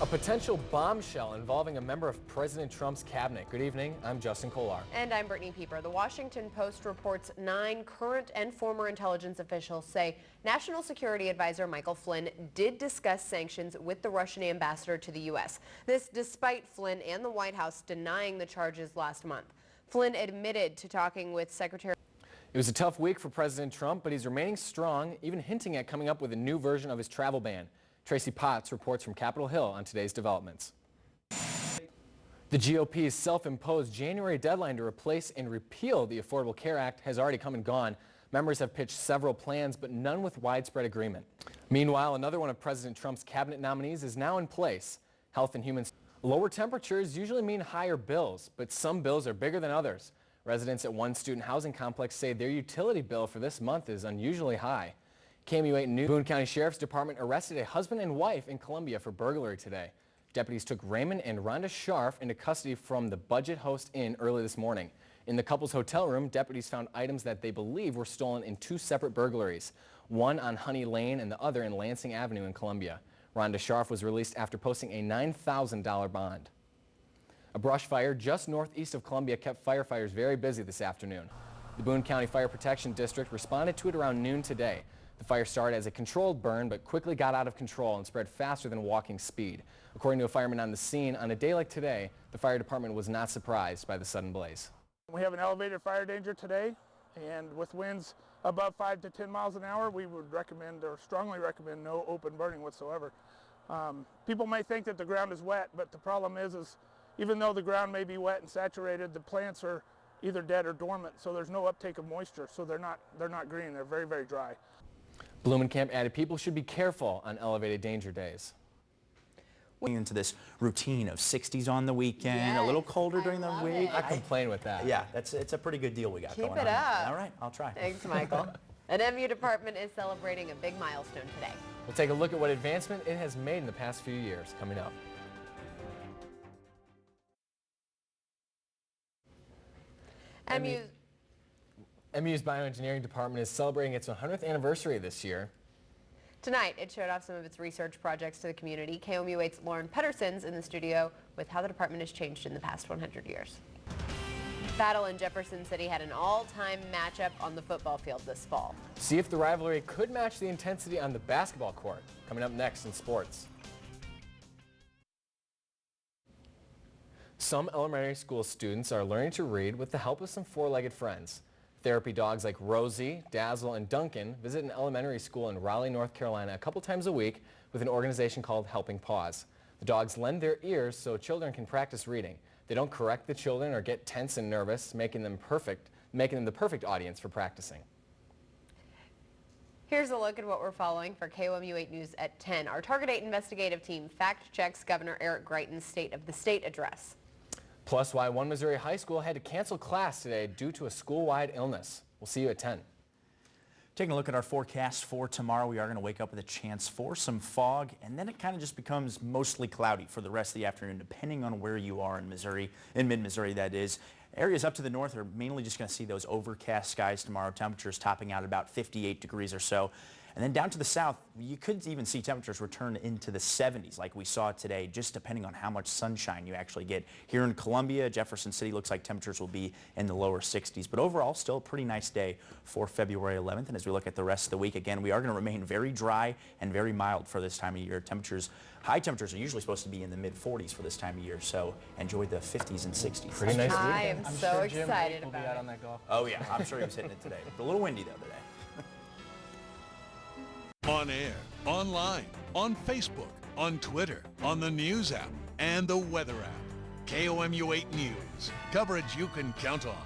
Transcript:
A potential bombshell involving a member of President Trump's cabinet. Good evening, I'm Justin Kolar. And I'm Brittany Pieper. The Washington Post reports 9 current and former intelligence officials say National Security Advisor Michael Flynn did discuss sanctions with the Russian ambassador to the U.S. This despite Flynn and the White House denying the charges last month. Flynn admitted to talking with Secretary. It was a tough week for President Trump, but he's remaining strong, even hinting at coming up with a new version of his travel ban. Tracy Potts reports from Capitol Hill on today's developments. The GOP's self-imposed January deadline to replace and repeal the Affordable Care Act has already come and gone. Members have pitched several plans, but none with widespread agreement. Meanwhile, another one of President Trump's cabinet nominees is now in place. Health and Human Services. Lower temperatures usually mean higher bills, but some bills are bigger than others. Residents at one student housing complex say their utility bill for this month is unusually high. KMU8 News. Boone County Sheriff's Department arrested a husband and wife in Columbia for burglary today. Deputies took Raymond and Rhonda Scharf into custody from the Budget Host Inn early this morning. In the couple's hotel room, deputies found items that they believe were stolen in 2 separate burglaries, one on Honey Lane and the other in Lansing Avenue in Columbia. Rhonda Scharf was released after posting a $9,000 bond. A brush fire just northeast of Columbia kept firefighters very busy this afternoon. The Boone County Fire Protection District responded to it around noon today. The fire started as a controlled burn, but quickly got out of control and spread faster than walking speed. According to a fireman on the scene, on a day like today, the fire department was not surprised by the sudden blaze. We have an elevated fire danger today, and with winds above 5 to 10 miles an hour, we would recommend or strongly recommend no open burning whatsoever. People may think that the ground is wet, but the problem is even though the ground may be wet and saturated, the plants are either dead or dormant, so there's no uptake of moisture, so they're not green, they're very, very dry. Blumenkamp added people should be careful on elevated danger days. Into this routine of 60s on the weekend, Yes, a little colder during the week. I complain with that. Yeah, it's a pretty good deal we got Keep going it on. up. All right, I'll try. Thanks, Michael. An MU department is celebrating a big milestone today. We'll take a look at what advancement it has made in the past few years coming up. MU's bioengineering department is celebrating its 100th anniversary this year. Tonight, it showed off some of its research projects to the community. KOMU8's Lauren Pedersen's in the studio with how the department has changed in the past 100 years. Battle in Jefferson City had an all-time matchup on the football field this fall. See if the rivalry could match the intensity on the basketball court. Coming up next in sports. Some elementary school students are learning to read with the help of some four-legged friends. Therapy dogs like Rosie, Dazzle, and Duncan visit an elementary school in Raleigh, North Carolina a couple times a week with an organization called Helping Paws. The dogs lend their ears so children can practice reading. They don't correct the children or get tense and nervous, making them the perfect audience for practicing. Here's a look at what we're following for KOMU8 News at 10. Our Target 8 investigative team fact-checks Governor Eric Greitens' State of the State address. Plus, why one Missouri high school had to cancel class today due to a school-wide illness. We'll see you at 10. Taking a look at our forecast for tomorrow, we are going to wake up with a chance for some fog, and then it kind of just becomes mostly cloudy for the rest of the afternoon, depending on where you are in Missouri, in mid-Missouri that is. Areas up to the north are mainly just going to see those overcast skies tomorrow, temperatures topping out at about 58 degrees or so. And then down to the south, you could even see temperatures return into the 70s like we saw today, just depending on how much sunshine you actually get. Here in Columbia, Jefferson City, looks like temperatures will be in the lower 60s. But overall, still a pretty nice day for February 11th. And as we look at the rest of the week, again, we are going to remain very dry and very mild for this time of year. High temperatures are usually supposed to be in the mid-40s for this time of year, so enjoy the 50s and 60s. Pretty nice I weekend. am so excited will be about out it. on that golf. Oh yeah, I'm sure he was hitting it today. But a little windy though today. On air, online, on Facebook, on Twitter, on the News app, and the Weather app. KOMU8 News. Coverage you can count on.